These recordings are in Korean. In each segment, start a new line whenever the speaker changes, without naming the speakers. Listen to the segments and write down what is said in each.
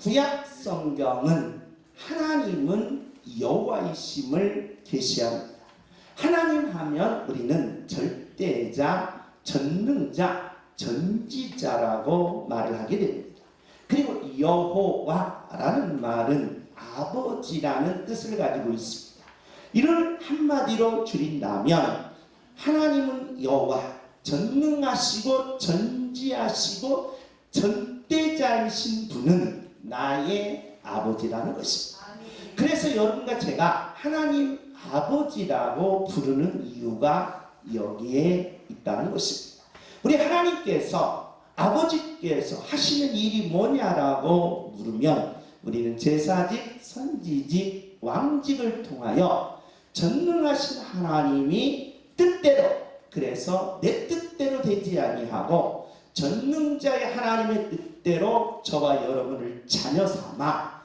구약 성경은 하나님은 여호와이심을 계시합니다. 하나님 하면 우리는 절대자, 전능자, 전지자라고 말을 하게 됩니다. 그리고 여호와라는 말은 아버지라는 뜻을 가지고 있습니다. 이를 한마디로 줄인다면 하나님은 여호와, 전능하시고 전지하시고 전대자이신 분은 나의 아버지라는 것입니다. 그래서 여러분과 제가 하나님 아버지라고 부르는 이유가 여기에 있다는 것입니다. 우리 하나님께서, 아버지께서 하시는 일이 뭐냐라고 물으면 우리는 제사직, 선지직, 왕직을 통하여 전능하신 하나님이 뜻대로, 그래서 내 뜻대로 되지 아니하고 전능자의 하나님의 뜻대로 저와 여러분을 자녀 삼아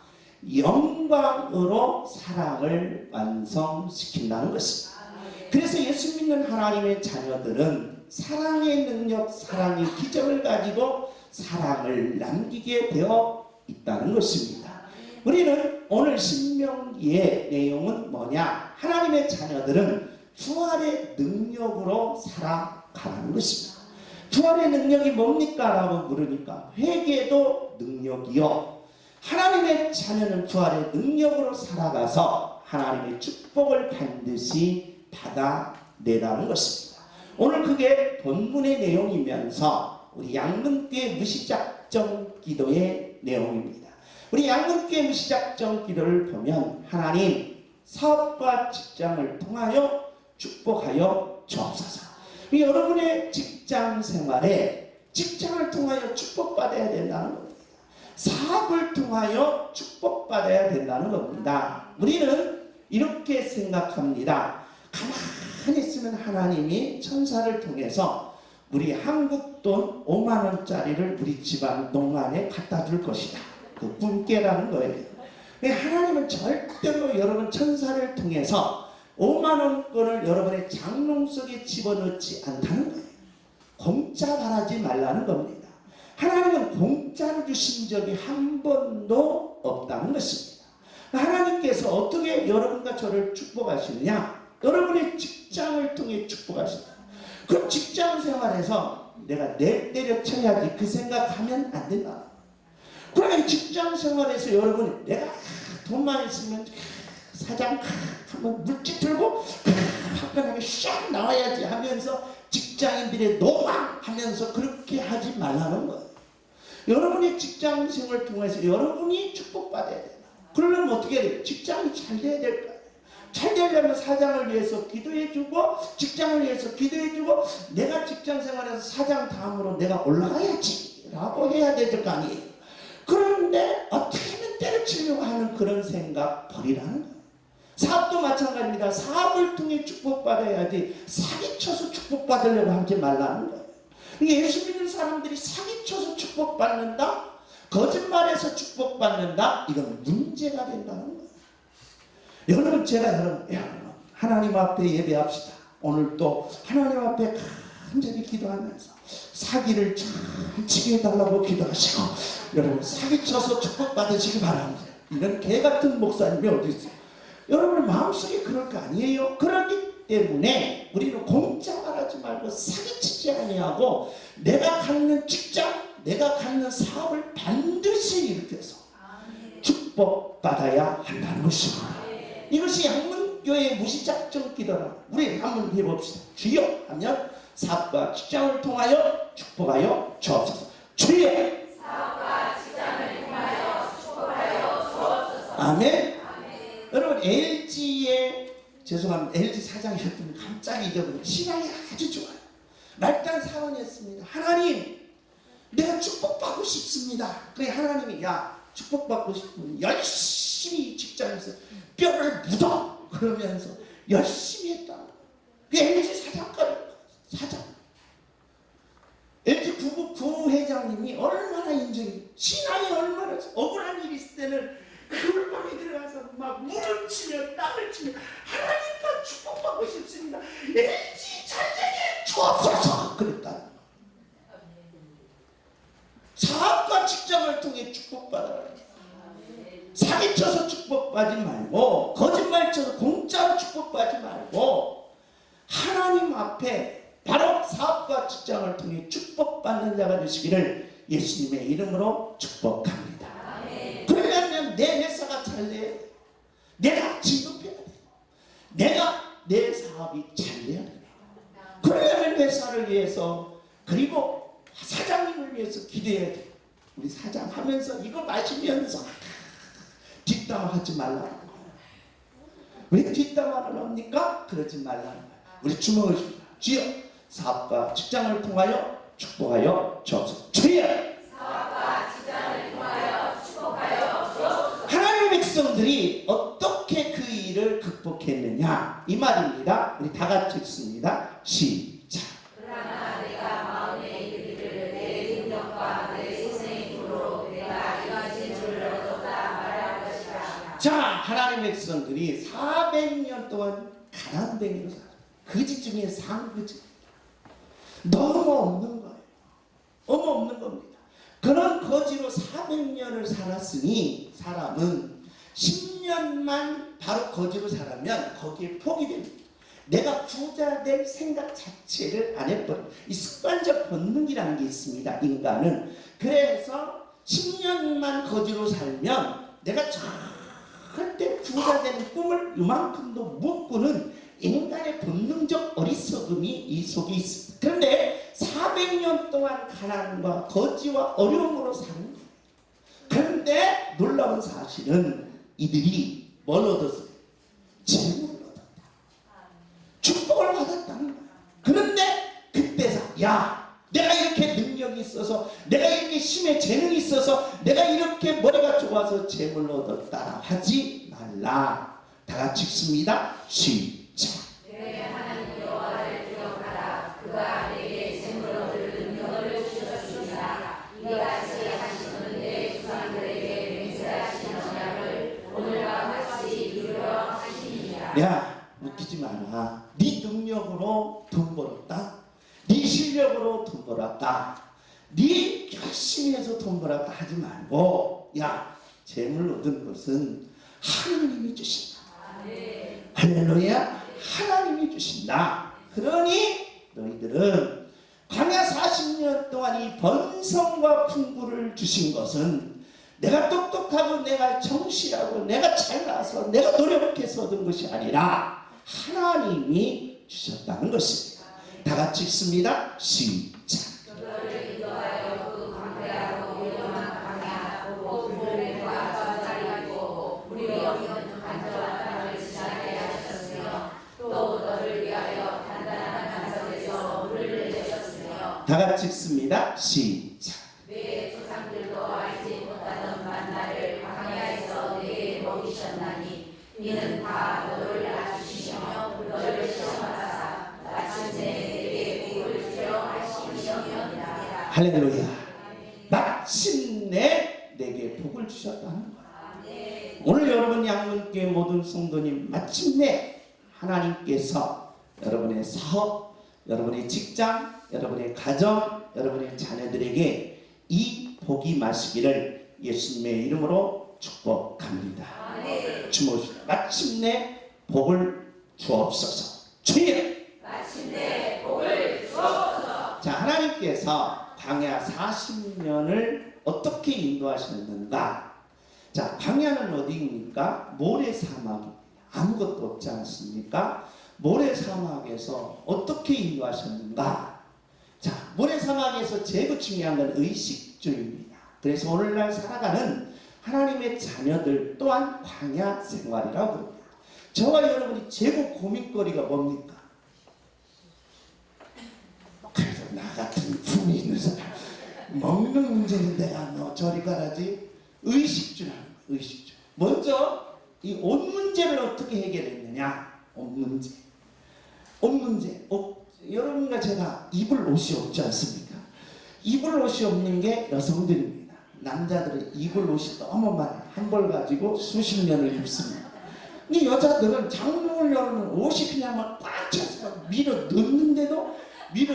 영광으로 사랑을 완성시킨다는 것입니다. 그래서 예수 믿는 하나님의 자녀들은 사랑의 능력, 사랑의 기적을 가지고 사랑을 남기게 되어 있다는 것입니다. 우리는 오늘 신명기의 내용은 뭐냐? 하나님의 자녀들은 부활의 능력으로 살아가는 것입니다. 부활의 능력이 뭡니까? 라고 물으니까 회개도 능력이요, 하나님의 자녀는 부활의 능력으로 살아가서 하나님의 축복을 반드시 받아내라는 것입니다. 오늘 그게 본문의 내용이면서 우리 양근교회 무시작정 기도의 내용입니다. 우리 양근교회 무시작정 기도를 보면 하나님, 사업과 직장을 통하여 축복하여 주옵소서. 여러분의 직장 생활에 직장을 통하여 축복받아야 된다는 겁니다. 사업을 통하여 축복받아야 된다는 겁니다. 우리는 이렇게 생각합니다. 가만히 있으면 하나님이 천사를 통해서 우리 한국 돈 5만 원짜리를 우리 집안 농안에 갖다 줄 것이다. 그 꿈깨라는 거예요. 하나님은 절대로 여러분 천사를 통해서 5만 원권을 여러분의 장롱 속에 집어넣지 않다는 거예요. 공짜 바라지 말라는 겁니다. 하나님은 공짜로 주신 적이 한 번도 없다는 것입니다. 하나님께서 어떻게 여러분과 저를 축복하시느냐? 여러분의 직장을 통해 축복하신다. 그럼 직장 생활에서 내가 내 때려쳐야지 그 생각하면 안 된다. 그러면 직장 생활에서 여러분, 내가 돈만 있으면 사장 한번 물집 들고 화끈하게 샥 나와야지 하면서 직장인들의 노망하면서 그렇게 하지 말라는 거예요. 여러분의 직장 생활을 통해서 여러분이 축복받아야 된다. 그러려면 어떻게 해야 돼요? 직장이 잘 돼야 될 거예요. 잘 되려면 사장을 위해서 기도해주고 직장을 위해서 기도해주고 내가 직장 생활에서 사장 다음으로 내가 올라가야지 라고 해야 될 거 아니에요. 그런데 어떻게든 때려치려고 하는 그런 생각 버리라는 거예요. 사업도 마찬가지입니다. 사업을 통해 축복받아야지 사기쳐서 축복받으려고 하지 말라는 거예요. 예수 믿는 사람들이 사기쳐서 축복받는다, 거짓말해서 축복받는다, 이건 문제가 된다는 거예요. 여러분, 제가 여러분 하나님 앞에 예배합시다. 오늘 또 하나님 앞에 간절히 기도하면서 사기를 잘 치게 해달라고 기도하시고 여러분 사기쳐서 축복받으시기 바랍니다. 이런 개같은 목사님이 어디 있어요? 여러분의 마음속에 그럴 거 아니에요? 그렇기 때문에 우리는 공짜 말하지 말고 사기치지 아니하고 내가 갖는 직장, 내가 갖는 사업을 반드시 일으켜서 축복받아야 한다는 것입니다. 이것이 양문교회의 무시작정 기도라. 우리 한번 해봅시다. 주여 하면 사업과 직장을 통하여 축복하여 주옵소서. 주여
사업과 직장을 통하여 축복하여 주옵소서.
아멘. 여러분, LG의 죄송합니다. LG 사장이셨더니 갑자기 잊어버린 신앙이 아주 좋아요. 말단 사원이었습니다. 하나님, 내가 축복받고 싶습니다. 그래 하나님이 야 축복받고 싶으면 열심히 직장에서 뼈를 묻어 그러면서 열심히 했다. 그 LG 사장까지 사장. LG 부회장님이 얼마나 인정이 신앙이 얼마나 억울한 일이 있을 때는 그 방에 들어가서 막 물을 치며 땅을 치며 하나님과 축복받고 싶습니다. LG 잘 되게 주옵소서 그랬다. 사업과 직장을 통해 축복받아라. 사기쳐서 축복받지 말고, 거짓말쳐서 공짜로 축복받지 말고, 하나님 앞에 바로 사업과 직장을 통해 축복받는 자가 되시기를 예수님의 이름으로 축복합니다. 그러려면 내 회사가 잘 돼야 돼. 내가 진급해야 돼. 내가 내 사업이 잘 돼야 돼. 그러려면 회사를 위해서, 그리고 사장님을 위해서 기도해야 돼. 우리 사장 하면서 이거 마시면서 뒷담화하지 말라는 거예요. 왜 뒷담화를 합니까? 그러지 말라는 거예요. 우리 주먹을 줍니다. 주여, 사업과 직장을 통하여 축복하여 주옵소서. 주여,
사업과 직장을 통하여 축복하여 주옵소서.
하나님의 백성들이 어떻게 그 일을 극복했느냐 이 말입니다. 우리 다 같이 읽습니다. 시작.
그러나 내가 마음에 이르기를 내 능력과 내 선생의 힘으로 내가 이것인 줄을 얻었다 말할 것이라.
자, 하나님의 백성들이 400년 동안 가난뱅이로 살았어요. 거지 중에 상거지. 너무 없는 거예요. 너무 없는 겁니다. 그런 거지로 400년을 살았으니 사람은 10년만 바로 거지로 살면 거기에 포기됩니다. 내가 부자 될 생각 자체를 안 해버려요. 이 습관적 본능이라는 게 있습니다. 인간은. 그래서 10년만 거지로 살면 내가 절대 부자 되는 꿈을 이만큼도 못 꾸는 인간의 본능적 어리석음이 이 속에 있습니다. 그런데 400년 동안 가난과 거지와 어려움으로 사는 거예요. 그런데 놀라운 사실은 이들이 뭘 얻었어요? 재물을 얻었다. 축복을 받았다는 거야. 그런데 그때서 야, 내가 이렇게 능력이 있어서, 내가 이렇게 힘에 재능이 있어서, 내가 이렇게 머리가 좋아서 재물을 얻었다 하지 말라. 다 같이 읽습니다. 시작.
내 하나님 여호와를 기억하라. 그가 내게 재물 얻을 능력을 주셨습니다. 이같이 하시는 내 조상들에게 맹세하신 언약을 오늘과 같이 이루려 하시니라.
야, 웃기지 마라. 네 능력으로 돈 벌었다. 네 실력으로 돈 벌었다. 네 열심히 해서 돈 벌었다 하지 말고, 야, 재물 얻은 것은 하나님이 주신다. 할렐루야. 하나님이 주신다. 그러니 너희들은 광야 40년 동안 이 번성과 풍부를 주신 것은 내가 똑똑하고 내가 정실하고 내가 잘나서 내가 노력해서 얻은 것이 아니라 하나님이 주셨다는 것입니다. 다 같이 읽습니다. 시작.
너를 인도하여 그 광야로 위험한 광야 곧 물과 젖자리 있고 물이 없는 간절한 땅을 지나게 하셨으며 또 너를 위하여 단단한 반석에서 물을 내셨으며
다 같이 읽습니다. 시작.
내 조상들도 알지 못하던 만나를 광야에서 내게 먹이셨나니 이는 다 너를 낮추시며 너를 시험하사 마침내 내게 복을 주려 하심이니라.
할렐루야. 마침내 내게 복을 주셨다는 거야. 오늘 여러분 양문교회 모든 성도님, 마침내 하나님께서 여러분의 사업, 여러분의 직장, 여러분의 가정, 여러분의 자녀들에게 이 복이 마시기를 예수님의 이름으로 축복합니다. 주모시다. 마침내 복을 주옵소서. 주여.
마침내 복을 주옵소서.
자, 하나님께서 광야 40년을 어떻게 인도하셨는가? 자, 광야는 어디입니까? 모래사막입니다. 아무것도 없지 않습니까? 모래사막에서 어떻게 인도하셨는가? 자, 모래사막에서 제일 중요한 건 의식주입니다. 그래서 오늘날 살아가는 하나님의 자녀들 또한 광야 생활이라고 합니다. 저와 여러분이 제일 고민거리가 뭡니까? 그래서 나 같은 품이 있는 사람, 먹는 문제는 내가 너 저리 가라지. 의식주라는 거예요. 의식주. 먼저 이 옷 문제를 어떻게 해결했느냐? 옷 문제. 옷 문제. 여러분과 제가 입을 옷이 없지 않습니까? 입을 옷이 없는 게 여성들입니다. 남자들은 입을 옷이 너무 많아요. 한 벌 가지고 수십 년을 입습니다. 이 여자들은 장롱을 열면 옷이 그냥 막 꽉 차서 막 밀어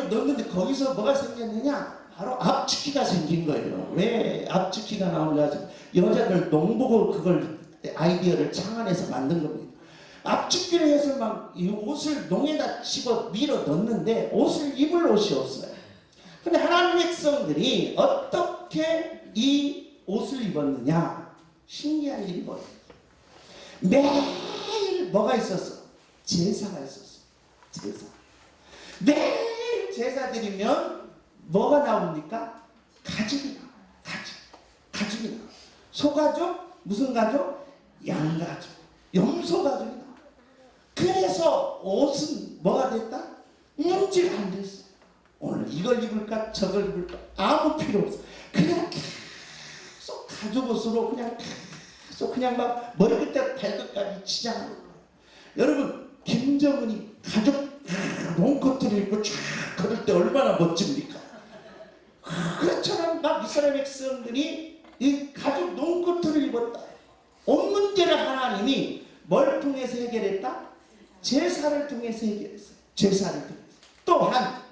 넣는데 거기서 뭐가 생겼느냐? 바로 압축기가 생긴 거예요. 왜 압축기가 나오는가? 여자들 농복을 그걸 아이디어를 창안해서 만든 겁니다. 압축기를 해서 막 이 옷을 농에다 집어 밀어 넣는데 옷을 입을 옷이 없어요. 근데 하나님의 백성들이 어떻게 이 옷을 입었느냐? 신기한 일이 뭐예요? 매일 뭐가 있었어? 제사가 있었어. 제사. 매일 제사 드리면 뭐가 나옵니까? 가죽이 나와요. 가죽이 나와요. 소가죽, 무슨 가죽? 양가죽, 염소가죽이 나와요. 그래서 옷은 뭐가 됐다? 문제가 안 됐어요. 오늘 이걸 입을까 저걸 입을까 아무 필요 없어. 그냥 계속 가죽 옷으로 그냥 막 머리끝에 발끝까지 치장하는 거예요. 여러분 김정은이 가죽 롱코트를 입고 쫙 걸을 때 얼마나 멋집니까? 그렇처럼 막 이스라엘 백성들이 이 가죽 롱코트를 입었다. 온 문제를 하나님이 뭘 통해서 해결했다? 제사를 통해서 해결했어요. 제사를 통해서. 또한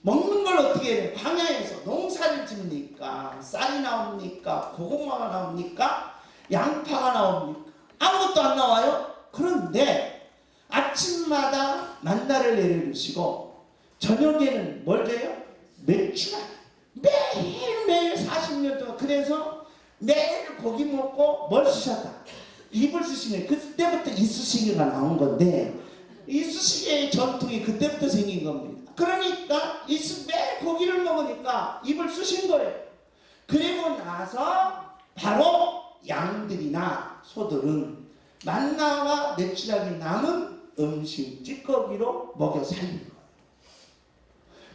먹는 걸 어떻게 해요? 광야에서 농사를 짓니까 쌀이 나옵니까? 고구마가 나옵니까? 양파가 나옵니까? 아무것도 안 나와요. 그런데 아침마다 만나를 내려주시고 저녁에는 뭘 줘요? 맥주를 매일매일 40년 동안. 그래서 매일 고기 먹고 뭘 쓰셨다? 입을 쓰시네. 그때부터 이쑤시개가 나온 건데 이쑤시개의 전통이 그때부터 생긴 겁니다. 그러니까 매일 고기를 먹으니까 입을 쓰신 거예요. 그리고 나서 바로 양들이나 소들은 만나와 내추락이 남은 음식 찌꺼기로 먹여 살린 거예요.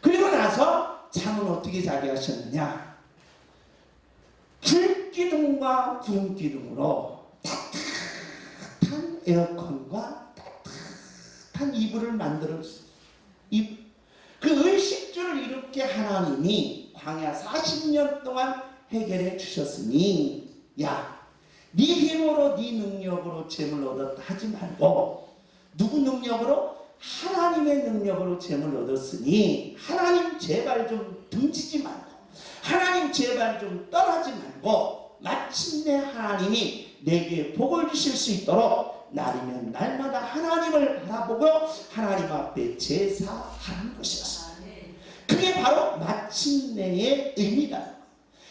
그리고 나서 잠은 어떻게 자게 하셨느냐? 불기둥과 구름기둥으로 따뜻한 에어컨과 따뜻한 이불을 만들었어요. 그 의식주를 이렇게 하나님이 광야 40년 동안 해결해 주셨으니 야, 네 힘으로 네 능력으로 재물 얻었다 하지 말고 누구 능력으로? 하나님의 능력으로 재물 얻었으니 하나님 제발 좀 등지지 말고 하나님 제발 좀 떠나지 말고 마침내 하나님이 내게 복을 주실 수 있도록 날이면 날마다 하나님을 바라보고 하나님 앞에 제사하는 것이었어요. 그게 바로 마침내의 의미다.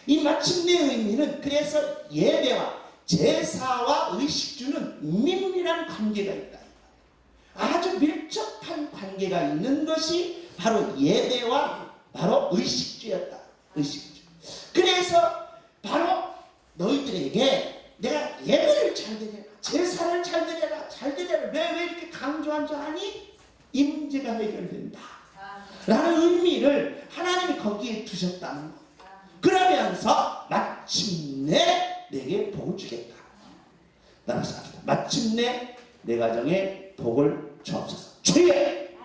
이 마침내의 의미는 그래서 예배와 제사와 의식주는 밀밀한 관계가 있다. 아주 밀접한 관계가 있는 것이 바로 예배와 바로 의식주였다. 의식주. 그래서 바로 너희들에게 내가 예배를 잘 드려라, 제사를 잘 드려라, 잘 드려라. 왜 이렇게 강조한 줄 아니? 이 문제가 해결된다 라는 의미를 하나님이 거기에 두셨다는 거예요. 그러면서 마침내 내게 복을 주겠다. 따라서 합시다. 마침내 내 가정에 복을 주옵소서. 주여!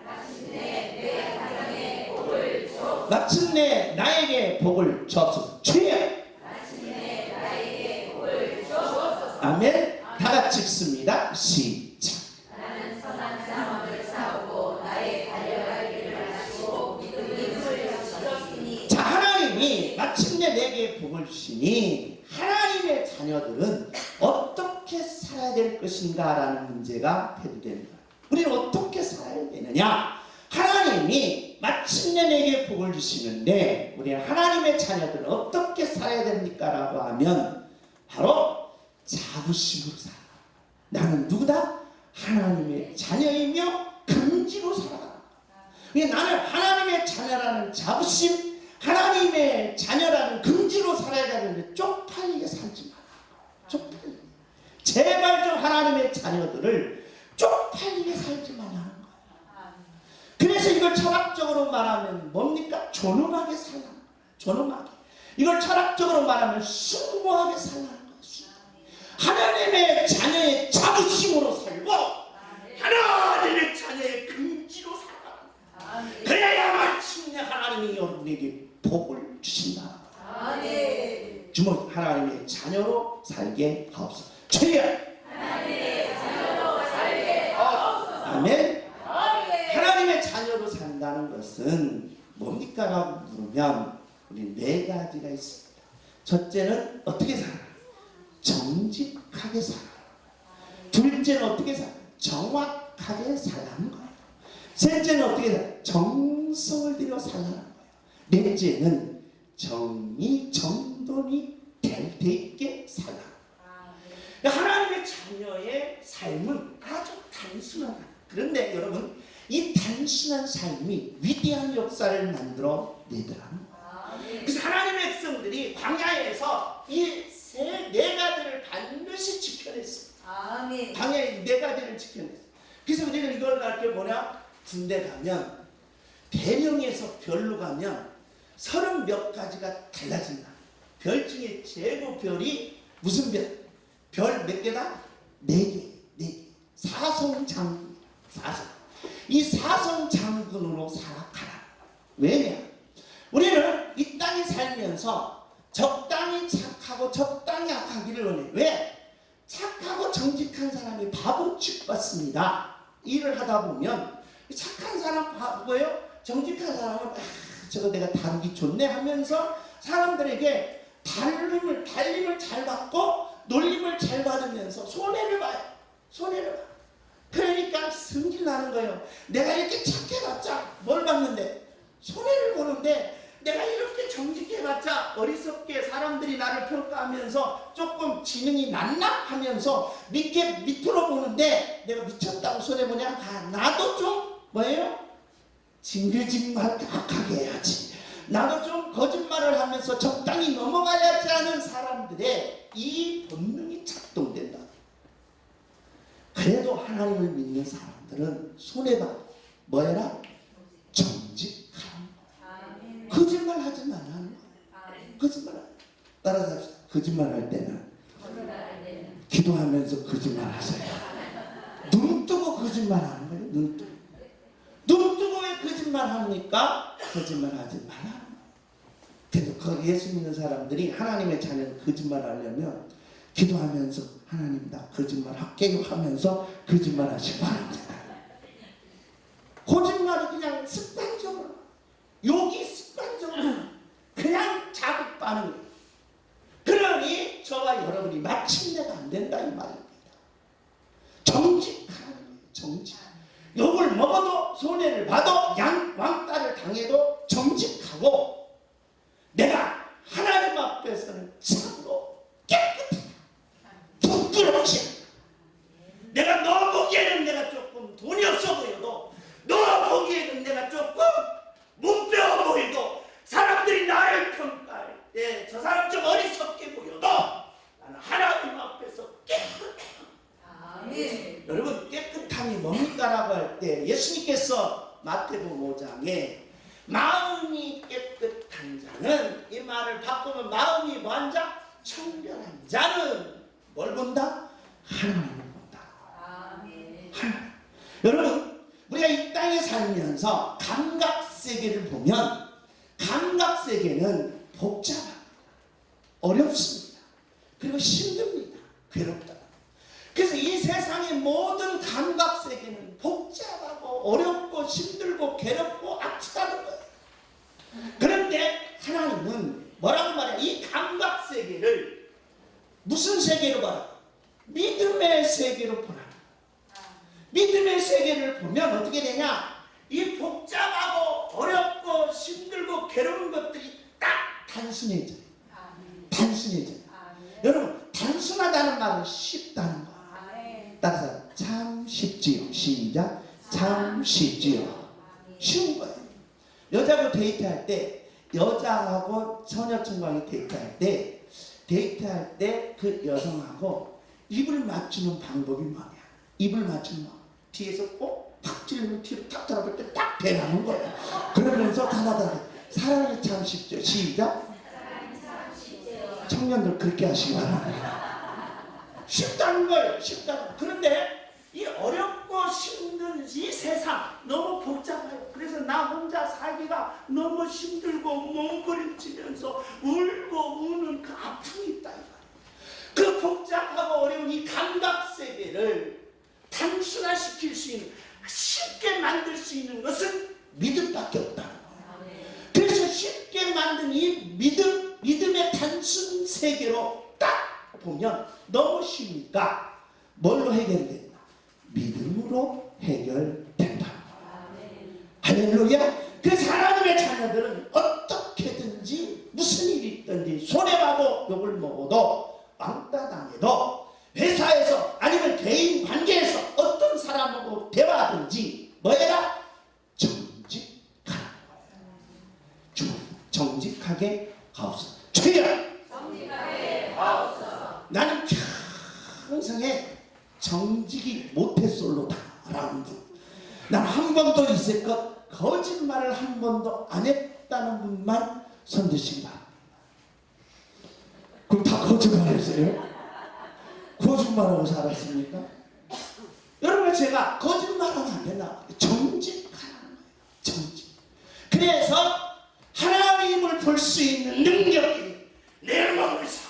마침내 내 가정에 복을 주옵소서.
마침내 나에게 복을 주옵소서. 주여!
마침내 나에게 복을 주옵소서.
아멘. 다 같이 읽습니다. 시작.
나는 선한 싸움을 싸우고 나의 달려갈 길을 마치고 믿음을 주셨으니.
자, 하나님이 마침내 내게 복을 주시니 하나님의 자녀들은 어떻게 살아야 될 것인가 라는 문제가 해결됩니다. 우리는 어떻게 살아야 되느냐? 하나님이 마침내 내게 복을 주시는데 우리 하나님의 자녀들은 어떻게 살아야 됩니까? 라고 하면 바로 자부심으로 살아. 나는 누구다? 하나님의 자녀이며 금지로 살아가. 나는 하나님의 자녀라는 자부심, 하나님의 자녀라는 금지로 살아야 되는데 쪽팔리게 살지 마라. 쪽팔리게. 제발 좀 하나님의 자녀들을 쪽팔리게 살지 말라는 거야. 그래서 이걸 철학적으로 말하면 뭡니까? 존엄하게 살라는 거야. 존엄하게. 이걸 철학적으로 말하면 숭고하게 살라는 거야. 하나님의 자녀의 자부심으로 살고 하나님의 자녀의 금지로 살아. 그래야 마침내 하나님이 여러분에게 복을 주신다. 주먹 하나님의 자녀로 살게 하옵소서. 주여!
하나님의 자녀로 살게 하옵소서.
아멘. 하나님의 자녀로 산다는 것은 뭡니까? 라고 물으면 우리 네 가지가 있습니다. 첫째는 어떻게 살아? 정직하게 살아. 둘째는 어떻게 살아? 정확하게 살라는 거예요. 셋째는 어떻게 살아? 정성을 들여 살라는 거예요. 넷째는 정의 정돈이 될 때 있게 살라. 하나님의 자녀의 삶은 아주 단순하다. 그런데 여러분, 이 단순한 삶이 위대한 역사를 만들어 내더라는 거예요. 그래서 하나님의 백성들이 광야에서 이 네 가지를 반드시 지켜냈습니다. 광야에 네 가지를 지켜냈어요. 그래서 우리는 이걸 가르쳐 뭐냐? 군대 가면 대령에서 별로 가면 30 몇 가지가 달라진다. 별 중에 최고 별이 무슨 별? 별 몇 개다? 4개. 4개. 사성장군. 사성. 이 사성장군으로 살아가라. 왜냐? 우리는 이 땅에 살면서 적당히 착하고 적당히 악하기를 원해. 왜? 착하고 정직한 사람이 바보 취급받습니다. 일을 하다 보면 착한 사람 바보예요. 정직한 사람은 저거 내가 다루기 좋네 하면서 사람들에게 달림을 잘 받고 놀림을 잘 받으면서 손해를 봐요. 손해를 봐. 그러니까 승질 나는 거예요. 내가 이렇게 착해봤자 뭘 받는데? 손해를 보는데 내가 이렇게 정직해봤자 어리석게 사람들이 나를 평가하면서 조금 지능이 낮나 하면서 밑으로 보는데 내가 미쳤다고 손해보냐? 나도 좀 뭐예요? 징글징글 악하게 해야지. 나도 좀 거짓말을 하면서 적당히 넘어가야지 하는 사람들의 이 본능이 작동된다. 그래도 하나님을 믿는 사람들은 손해봐. 뭐해라? 정직한 거야. 거짓말 하지 말라 하는 거야. 거짓말 따라서 합시다. 거짓말 할 때는 기도하면서 거짓말 하세요. 눈 뜨고 거짓말 하는 거예요. 눈 뜨고. 눈 뜨고 왜 거짓말 합니까? 거짓말 하지 말라. 그래서 예수 믿는 사람들이 하나님의 자녀는 거짓말 하려면 기도하면서 하나님 나 거짓말 할게요 하면서 거짓말 하시기 바랍니다. 거짓말이 그냥 습관적으로, 욕이 습관적으로 그냥 자극받는 거예요. 그러니 저와 여러분이 마침내가 안 된다 이 말입니다. 정직하는 거예요. 정직. 욕을 먹어도 손해를 봐도 왕따를 당해도 정직하고 내가 하나님 앞에서는 참고 깨끗하다. 부끄럽지. 내가 너 보기에는 내가 조금 돈이 없어 보여도 너 보기에는 내가 조금 못 배워 보여도 사람들이 나를 평가할 때 저 사람 좀 어리석게 보여도 나는 하나님 앞에서 깨끗해. 여러분 깨끗함이 뭡니까? 라고 할 때 예수님께서 마태복음 5장에 마음이 깨끗한 자는 이 말을 바꾸면 마음이 뭐한 자? 청결한 자는 뭘 본다? 하나님을 본다. 하나님. 여러분 우리가 이 땅에 살면서 감각세계를 보면 감각세계는 복잡합니다. 어렵습니다. 그리고 힘듭니다. 괴롭다. 그래서 이 세상의 모든 감각세계는 복잡하고 어렵고 힘들고 괴롭고 악취다는 거예요. 그런데 하나님은 뭐라고 말해요? 이 감각세계를 무슨 세계로 봐라? 믿음의 세계로 보라. 믿음의 세계를 보면 어떻게 되냐? 이 복잡하고 어렵고 힘들고 괴로운 것들이 딱 단순해져요. 단순해져요. 여러분 단순하다는 말은 쉽다는 거예요. 따라서 참 쉽지요. 시작. 참 쉽지요. 쉬운 거예요. 여자하고 데이트할 때 여자하고 처녀청광이 데이트할 때 그 여성하고 입을 맞추는 방법이 뭐냐? 입을 맞추는 거. 뒤에서 팍 찌르면 뒤로 탁 돌아볼 때 딱 배나는 거예요. 그러면서 다다다 사랑이 참 쉽죠. 시작. 청년들 그렇게 하시기 바랍니다. 쉽다는 거예요. 쉽다는. 그런데 이 어렵고 힘든 이 세상 너무 복잡해요. 그래서 나 혼자 살기가 너무 힘들고 몸부림치면서 울고 우는 그 아픔이 있다. 그 복잡하고 어려운 이 감각세계를 단순화시킬 수 있는, 쉽게 만들 수 있는 것은 믿음밖에 없다는 거예요. 쉽게 만든 이 믿음의 단순 세계로 딱 보면 너무 쉽니까? 뭘로 해결된다? 믿음으로 해결된다. 할렐루야. 그래서 하나님의 자녀들은 어떻게든지 무슨 일이 있든지 손해봐도 욕을 먹어도 왕따 당해도 회사에서 아니면 개인 관계에서 어떤 사람하고 대화하든지 뭐해라? 정직하는 거예요. 정직하게 가옵소서. 주여!
정직하게 가옵소서.
나는 평생에 정직이 모태솔로다 라는 분, 난 한 번도 이제껏 거짓말을 한 번도 안 했다는 분만 손드시기 바랍니다. 그럼 다 거짓말했어요? 거짓말하고 살았습니까? 여러분, 제가 거짓말하면 안 된다. 정직하는 거예요. 정직. 그래서 하나님을 볼 수 있는 능력이 내 몸에서,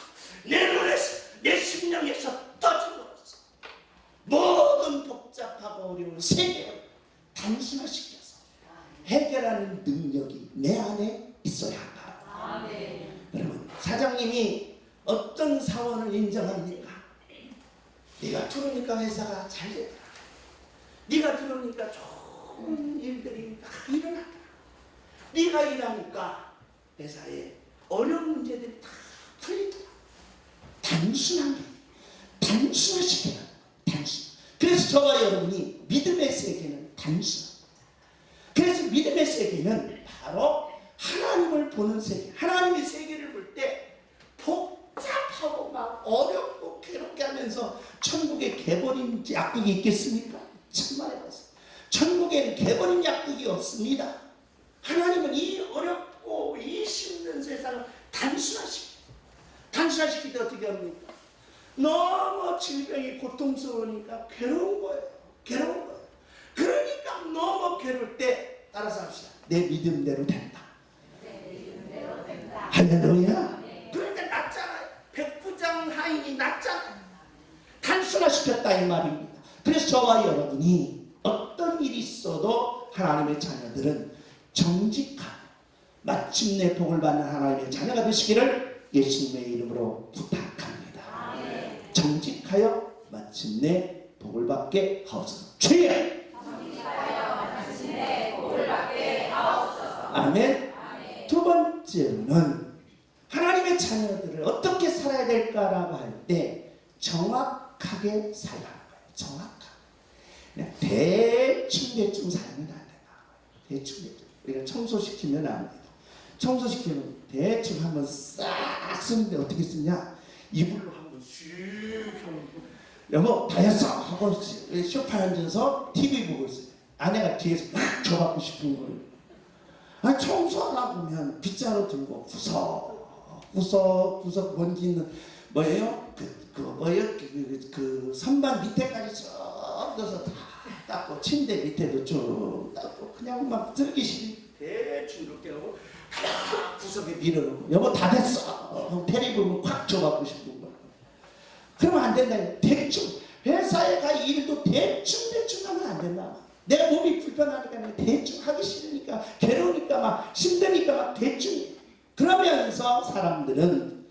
내 눈에서, 내 심령에서 터져버렸어. 모든 복잡하고 어려운 세계를 단순화시켜서 해결하는 능력이 내 안에 있어야 한다. 여러분, 사장님이 어떤 사원을 인정합니까? 네가 들어오니까 회사가 잘 되더라. 네가 들어오니까 좋은 일들이 막 일어나더라. 네가 일하니까 회사에 어려운 문제들이 다 풀리더라. 단순한 게, 단순화시켜야 돼. 단순. 그래서 저와 여러분이 믿음의 세계는 단순. 그래서 믿음의 세계는 바로 하나님을 보는 세계. 하나님의 세계를 볼 때 복잡하고 막 어렵고 괴롭게 하면서 천국에 개버린 약국이 있겠습니까? 참말해 봤어요. 천국에는 개버린 약국이 없습니다. 하나님은 이 어렵고 이 힘든 세상을 단순화시킬 때 어떻게 합니까? 너무 질병이 고통스러우니까 괴로운 거예요. 괴로운 거예요. 그러니까 너무 괴로울 때 따라서 합시다. 내 믿음대로 된다. 할렐루야. 그러니까 낫잖아요. 백부장 하인이 낫잖아요. 단순화시켰다 이 말입니다. 그래서 저와 여러분이 어떤 일이 있어도 하나님의 자녀들은 정직한, 마침내 복을 받는 하나님의 자녀가 되시기를 예수님의 이름으로 부탁합니다. 정직하여 마침내 복을 받게 하옵소서. 주여!
정직하여 마침내 복을 받게 하옵소서.
아멘. 두 번째로는 하나님의 자녀들을 어떻게 살아야 될까라고 할 때 정확하게 살아야 하는 거예요. 정확하게. 그냥 대충 살면 안 된다. 대충. 우리가 청소시키면 안 돼요. 청소시키면 대충 한번 싹 쓰는데 어떻게 쓰냐? 이불로 한번 슉 하고 여보 다 했어 하고 소파에 앉아서 TV 보고 있어요. 아내가 뒤에서 막 줘받고 싶은 거예요. 아, 청소하다 보면 빗자루 들고 구석 먼지 있는 뭐예요? 그 선반 밑에까지 쭉 넣어서 다 닦고 침대 밑에도 쭉 닦고 그냥 막 들기시 대충 이렇게 하고 구석에 밀어놓고 여보 다 됐어. 테레비를 콱 줘받고 싶은 거예요. 그러면 안 된다. 대충 회사에 가 일도 대충 하면 안 된다. 내 몸이 불편하니까 대충 하기 싫으니까 괴로우니까 막 힘드니까 막 대충. 그러면서 사람들은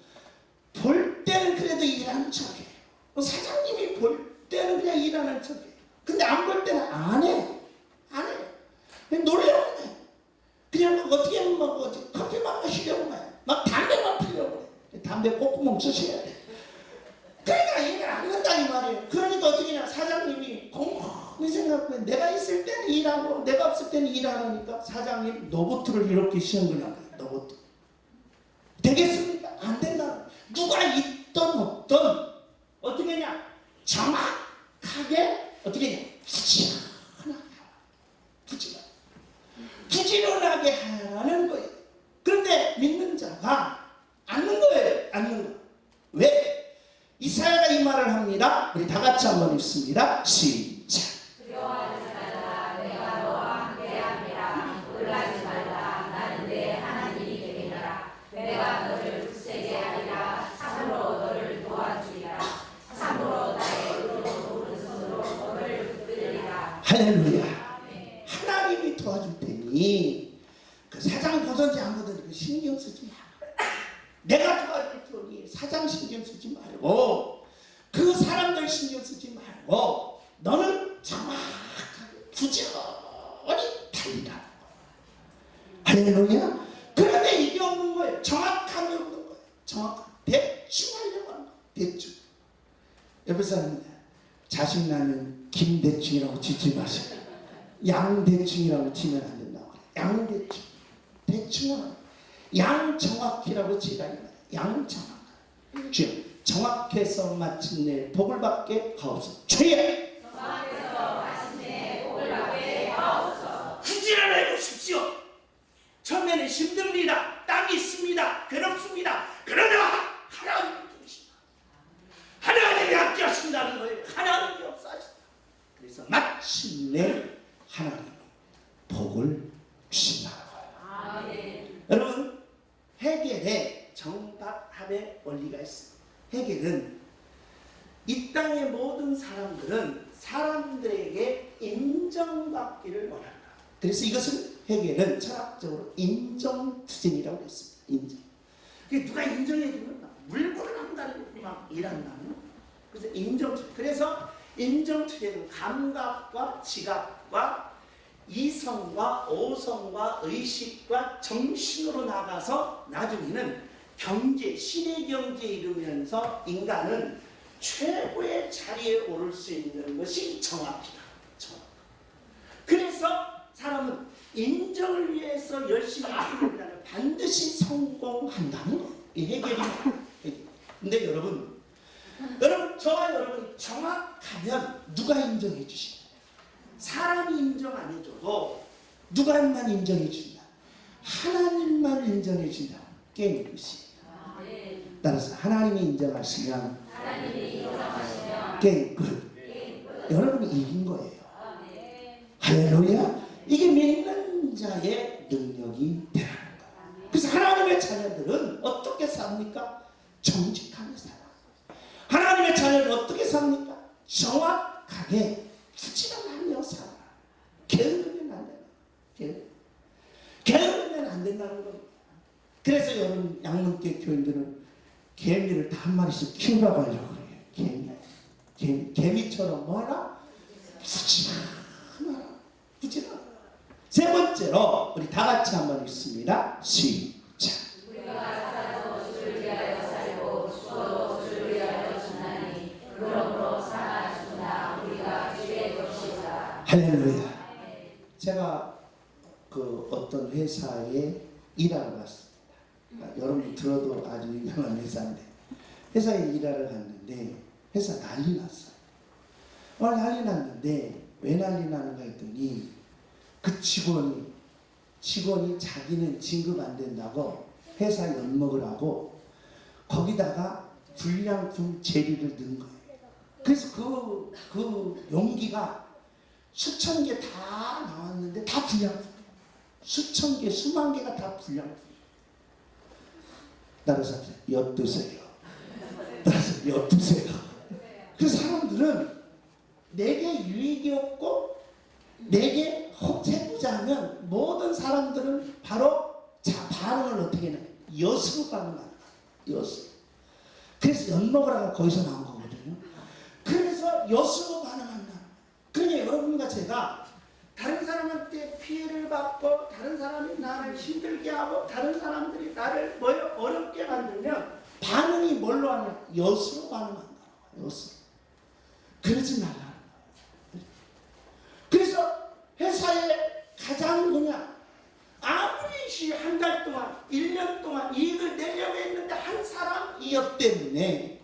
볼 때는 그래도 일하는 척해. 사장님이 볼 때는 그냥 일하는 척해. 근데 안 볼 때는 안 해. 놀려고 해. 그냥 막 어떻게 하면 막 커피만 마시려고 해. 막 담배만 피려고 해. 담배 콧구멍 쑤셔야 돼. 그러니까 일을 안 한다 이 말이에요. 그러니까 어떻게 하냐. 사장님이 곰곰이 생각해. 내가 있을 때는 일하고 내가 없을 때는 일 안 하니까 사장님 노보트를 이렇게 시험을 노보트. 되겠습니까? 안 된다. 누가 있든 없든 어떻게 하냐. 정확하게 어떻게 하냐. 부지런하게 하라는 거예요. 그런데 믿는 자가 않는 거예요. 않는 거. 왜? 이사야가 이 말을 합니다. 우리 다 같이 한번 읽습니다. 시작.
두려워하지 말라. 내가 너와 함께함이라. 놀라지 말라. 나는 내 하나님이 되리라. 내가 너를 굳세게 하리라. 참으로 너를 도와주리라. 참으로 나의 의로 오른손으로 너를 붙들리라.
할렐루야. 하나님이 도와줄 테니 그 사장 보든지 안 보든지 그 신경 걸 신경 쓰지 말고 너는 정확하게 부지런히 달리라. 할렐루야. 그런데 이게 없는 거예요. 정확함이 없는 거예요. 대충 하려고 하는 거예요. 대충. 옆에 사람입니다. 자식 나면 김대충이라고 짓지 마시고 양대충이라고 치면 안 된다고 그래요. 양대충. 대충은 양정확히라고 치라. 양정확. 주여 정확해서 마침내 복을 받게 하옵소서. 주여
정확해서 마침내 복을 받게 하옵소서.
부지런해 보십시오. 처음에는 힘듭니다. 땀이 있습니다. 괴롭습니다. 그러나 하나님이 도우신다. 하나님이 함께 하신다는 거예요. 하나님이 역사하신다. 그래서 마침내 하나님이 복을 주신다는 거예요.
아멘.
여러분, 헤겔의 정박합의 원리가 있습니다. 헤겔은 이 땅의 모든 사람들은 사람들에게 인정받기를 원한다. 그래서 이것을 헤겔은 철학적으로 인정투쟁이라고 했습니다. 인정. 누가 인정해주면 물건을 한다는 막 일한다는. 그래서 인정투쟁. 그래서 인정투쟁은 감각과 지각과 이성과 오성과 의식과 정신으로 나가서 나중에는 경제, 신의 경제에 이르면서 인간은 최고의 자리에 오를 수 있는 것이 정확이다. 정확. 그래서 사람은 인정을 위해서 열심히 하면 반드시 성공한다는 거예요. 이 해결이. 근데 여러분, 저와 여러분이 정확하면 누가 인정해 주시냐? 사람이 인정 안 해줘도 누가만 인정해 준다. 하나님만 인정해 준다. 게임 끝이. 따라서 하나님이 인정하시면 게임 끝. 여러분이 이긴 거예요. 할렐루야. 이게 믿는 자의 능력이 되라는 거예요. 그래서 하나님의 자녀들은 어떻게 삽니까? 정직하게 살아. 하나님의 자녀들은 어떻게 삽니까? 정확하게 부지런하며 살아. 게으르면 안 된다. 게으르면 안 된다는 겁니다. 그래서 여러분 양문교 교인들은 개미를 다 한 마리씩 키우라고 하려고 그래요. 개미처럼 뭐하라? 부지런하라. 부지런하라. 세 번째로 우리 다 같이 한번 읽습니다. 시작.
우리가 살아도 주를 위하여 살고 죽어도 주를 위하여 죽나니 그러므로 살아 죽나 우리가 주의 것이다.
할렐루야. 제가 그 어떤 회사에 일하러 갔습니다. 여러분 들어도 아주 유명한 회사인데 회사에 일하러 갔는데 회사 난리 났어요. 난리 났는데 왜 난리 나는가 했더니 그 직원이 자기는 진급 안 된다고 회사 연목을 하고 거기다가 불량품 재료를 넣은 거예요. 그래서 그 용기가 수천 개 다 나왔는데 다 불량품. 수천 개, 수만 개가 다 불량품. 따라서 엿드세요. 따라서 엿드세요. 그 사람들은 내게 유익이 없고 내게 해보자면 모든 사람들은 바로 반응을 어떻게 해요? 엿으로 반응하는 거예요. 엿으로. 그래서 엿먹으러 가고 거기서 나온 거거든요. 그래서 엿으로 반응한다. 그러니까 여러분과 제가 다른 사람한테 피해를 받고 다른 사람이 나를 힘들게 하고 다른 사람들이 나를 어렵게 만들면 반응이 뭘로 하냐? 엿으로 반응한다. 엿으로. 그러지 말라는 거예요. 그래서 회사에 가장 아무리 한 달 동안 1년 동안 이익을 내려고 했는데 한 사람 엿 때문에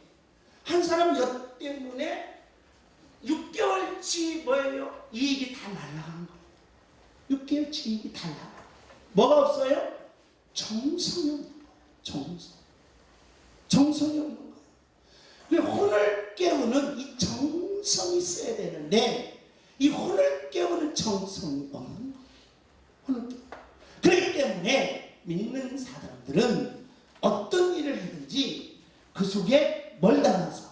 6개월치 이익이 다 날아간 거예요. 6개월치 이익이 다 날아간 거예요. 뭐가 없어요? 정성이 없는 거예요. 정성이 없는 거예요. 그 혼을 깨우는 이 정성이 있어야 되는데 이 혼을 깨우는 정성이 없는 거예요. 그렇기 때문에 믿는 사람들은 어떤 일을 하든지 그 속에 뭘 담아서?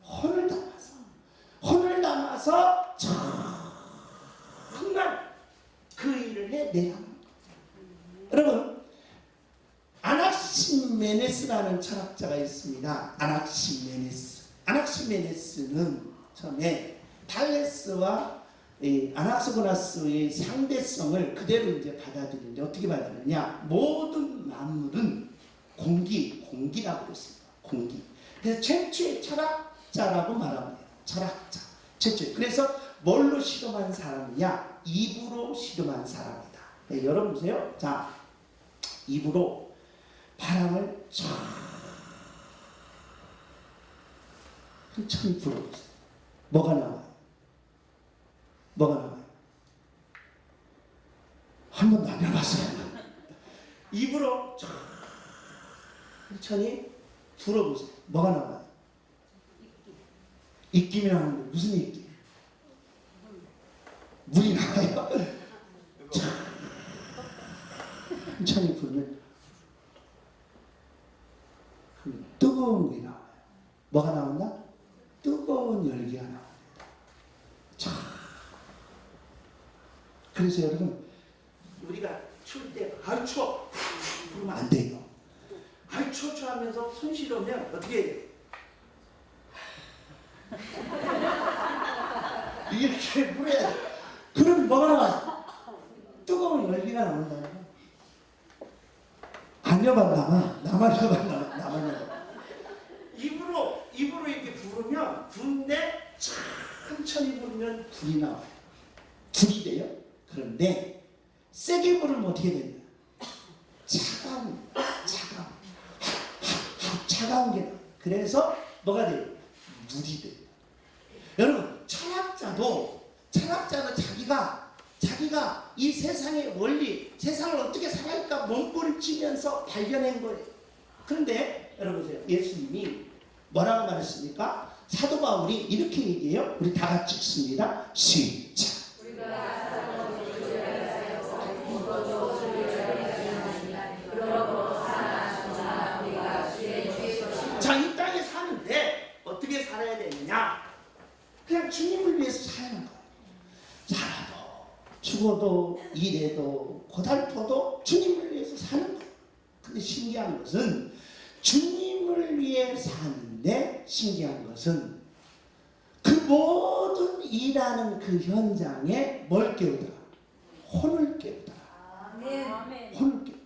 혼을 담아서 정말 그 일을 해내라는 거예요. 여러분 아낙시메네스라는 철학자가 있습니다. 아낙시메네스. 아낙시메네스는 처음에 탈레스와 이 아나스고나스의 상대성을 그대로 이제 받아들이는데 어떻게 받아들이냐? 모든 만물은 공기라고 그랬습니다. 공기. 그래서 최초의 철학자라고 말합니다. 철학자. 최초. 그래서 뭘로 실험한 사람이냐? 입으로 실험한 사람이다. 네, 여러분 보세요. 자, 입으로 바람을 천천히 불어보세요. 뭐가 나와요? 뭐가 나와요? 한 번도 안 해봤어요. 입으로 천천히 불어보세요. 뭐가 나와요? 입김이 나오는데 무슨 입김? 물이 나와요. 천천히 불면 뜨거운 물이 나와요. 뭐가 나온다? 뜨거운 열기가 나옵니다. 그래서 여러분 우리가 추울 때 아유 추워 그러면 안 돼요. 아유 추워 하면서 손 시려면 어떻게 해야 돼요? 이렇게 불어야 돼. 그럼 뭐가 나와? 뜨거운 열기가 나온다는 거야. 안 여봤나? 나만 여봤나? 나만 여봤나? 입으로 이렇게 부르면 부는데 천천히 부르면 불이 나와요. 불이 돼요. 그런데 세게 부르면 어떻게 된다? 차가운 게 나와요. 그래서 뭐가 돼요? 물이 돼요. 여러분 철학자도 자기가 이 세상의 원리, 세상을 어떻게 살아갈까 몸부림치면서 발견한 거예요. 그런데 여러분 보세요. 예수님이 뭐라고 말했습니까? 사도 바울이 이렇게 얘기해요. 우리 다 같이 읽습니다. 시작. 자, 이 땅에 사는데 어떻게 살아야 되느냐? 그냥 주님을 위해서 사는 거예요. 살아도 죽어도 일해도 고달퍼도 주님을 위해서 사는 거예요. 근데 신기한 것은 주님을 위해 사는데 신기한 것은 그 모든 일하는 그 현장에 뭘 깨우더라? 혼을 깨우더라. 혼을 깨우더라.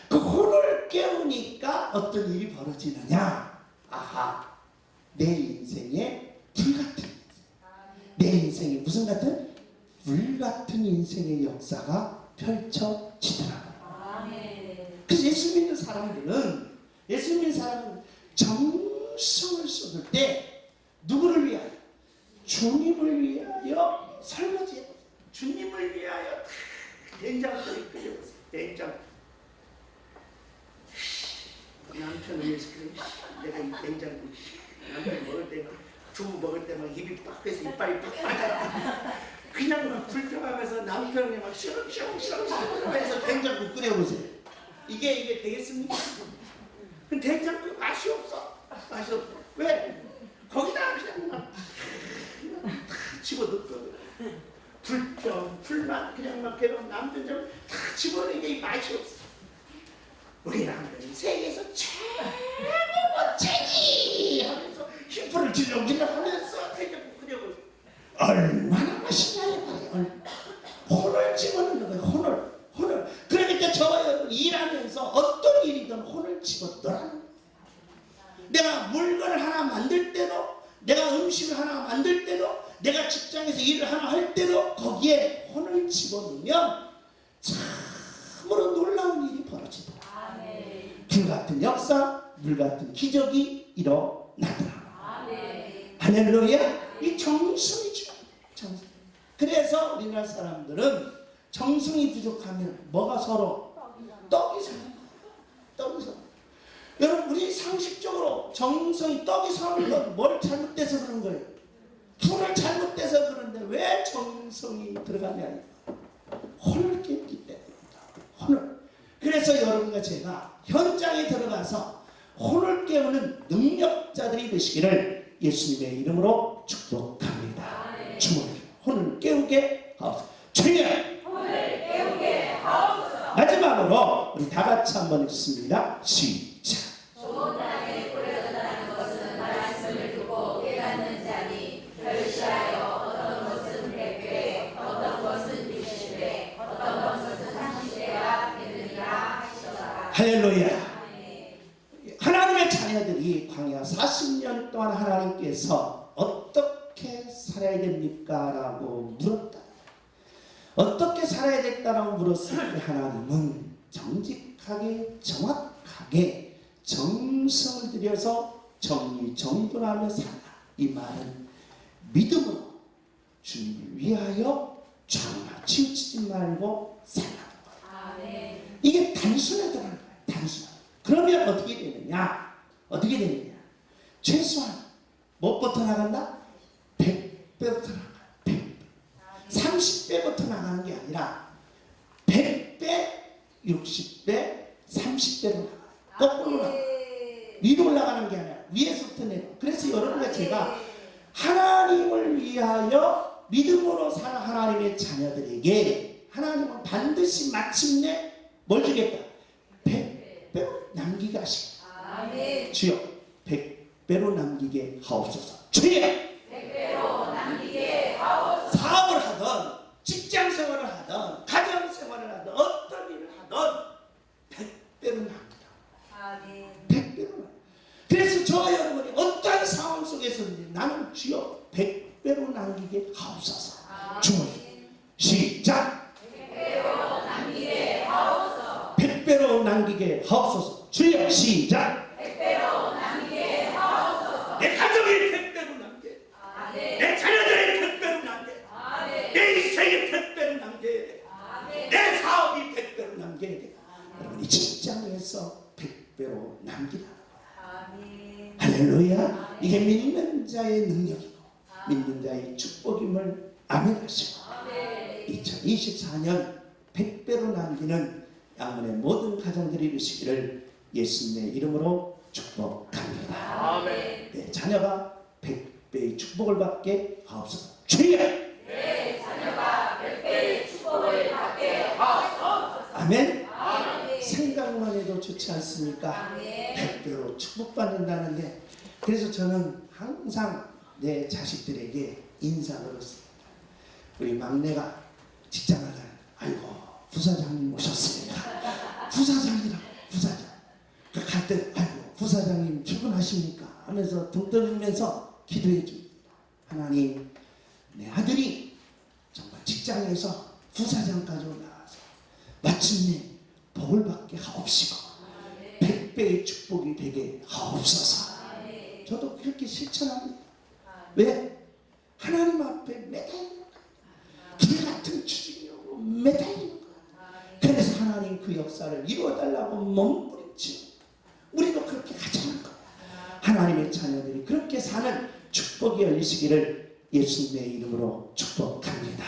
그 혼을 깨우니까 어떤 일이 벌어지느냐? 아하, 내 인생에 불같은 인생. 내 인생에 무슨 같은? 불같은 인생의 역사가 펼쳐지더라고요. 그래서 예수 믿는 사람은 정성을 쏟을 때 누구를 위하여? 주님을 위하여 설거지해요. 주님을 위하여 된장국을 끓여보세요. 된장. 남편을 위해서 그래. 내가 이 된장국 남편 먹을 때 두부 먹을 때 막 입이 빡 해서 이빨이 빡 빠져나. 그냥 막 불평하면서 남편이 막 시렁시렁 하면서 된장국 끓여보세요. 이게 되겠습니까? 그 된장국 맛이 없어. 왜? 거기다 그냥 막 집어넣거든. 불평, 불만, 그냥 막 괴로운 남편 좀 다 집어넣으니까 이 맛이 없어. 우리 남편이 세계에서 최고 멋쟁이 하면서 힘풀을 질렁질렁 하면서 된장국 끓여보세요. 얼마나 맛있냐 말이야. 혼을 집어넣는 거예요. 혼을. 그러니까 저와 여러분 일하면서 어떤 일이든 혼을 집어넣으라는 거예요. 내가 물건을 하나 만들 때도, 내가 음식을 하나 만들 때도, 내가 직장에서 일을 하나 할 때도 거기에 혼을 집어넣으면 참으로 놀라운 일이 벌어지더라. 불같은 역사, 물같은 기적이 일어나더라. 할렐루야. 이 정성이죠. 정성. 그래서 우리나라 사람들은 정성이 부족하면 뭐가 서로? 떡이 서는 거예요. 떡이 서는. 여러분 우리 상식적으로 정성이 떡이 서는 건 뭘 잘못돼서 그런 거예요? 불을 잘못돼서 그런데 왜 정성이 들어가냐? 혼을 깨기 때문입니다. 혼을. 그래서 여러분과 제가 현장에 들어가서 혼을 깨우는 능력자들이 되시기를 예수님의 이름으로 축복합니다. 주님 혼을 깨우게 하옵소서. 주님 혼을 깨우게 하옵소서. 마지막으로 우리 다 같이 한번 읽습니다. 시작.
좋은 땅에 뿌려졌다는 것은 말씀을 듣고
할렐루야. 하나님의 자녀들이 광야 40년 동안 하나님께서 어떻게 살아야 됩니까? 라고 물었다. 어떻게 살아야 됐다라고 물었을 때 하나님은 정직하게 정확하게 정성을 들여서 정리정돈하며 살라. 이 말은 믿음으로 주님을 위하여 좌우나 치우치지 말고 살라는 거예요. 이게 단순하더라는 거예요. 단순하다. 그러면 어떻게 되느냐? 어떻게 되느냐? 최소한 뭐부터 나간다? 100배부터 나가요. 100배. 30배부터 나가는 게 아니라 100배, 60배, 30배로 나가요. 거꾸로 나가요. 위로 올라가는 게 아니라 위에서부터 내려. 그래서 여러분과 제가 하나님을 위하여 믿음으로 사는 하나님의 자녀들에게 하나님은 반드시 마침내 뭘 주겠다? 100배로 남기게 하시겠다. 주여 100배로 남기게 하옵소서. 주여
100배로 남기게 하옵소서.
사업을 하든 직장생활을 하든 가정생활을 하든 어떤 일을 하든 100배로 남기라. 100배로 남기라. 그래서 저와 여러분이 어떤 상황 속에서든지 나는 주여 100배로 남기게 하옵소서. 주여 시작.
100배로 남기게 하옵소서.
100배로 남기게 하옵소서. 주여 시작.
100배로 남기게 하옵소서.
내 가정이 100배로 남게. 내 자녀들이 100배로 남게. 내 인생이 100배로 남겨야 돼. 내 사업이 100배로 남겨야 돼. 여러분이 직장에서 100배로 남기라. 할렐루야. 이게 믿는 자의 능력이고 믿는 자의 축복임을 아멘하시고 2024년 100배로 남기는 양문의 모든 가정들이 이루시기를 예수님의 이름으로 축복합니다. 내 자녀가 100배의 축복을 받게 하옵소서. 주여
내 자녀가 100배의 축복을 받게 하옵소서.
아멘. 생각만 해도 좋지 않습니까? 100배로 축복받는다는데, 그래서 저는 항상 내 자식들에게 인사를 했습니다. 우리 막내가 직장을 가는, 아이고 부사장님 오셨습니까? 부사장이라고, 부사장. 갈 때 아이고 부사장님 출근하십니까? 하면서 등 떠들면서 기도해 줍니다. 하나님, 내 아들이 정말 직장에서 부사장까지 올라가서 마침내 복을 받게 하옵시고 100배의 축복이 되게 하옵소서. 저도 그렇게 실천합니다. 왜? 하나님 앞에 매달리는 거예요. 기대 같은 추진력으로 매달리는 거예요. 그래서 하나님 그 역사를 이루어달라고 몸부림치고 우리도 그렇게 가자는 거예요. 하나님의 자녀들이 그렇게 사는 축복이 열리시기를 예수님의 이름으로 축복합니다.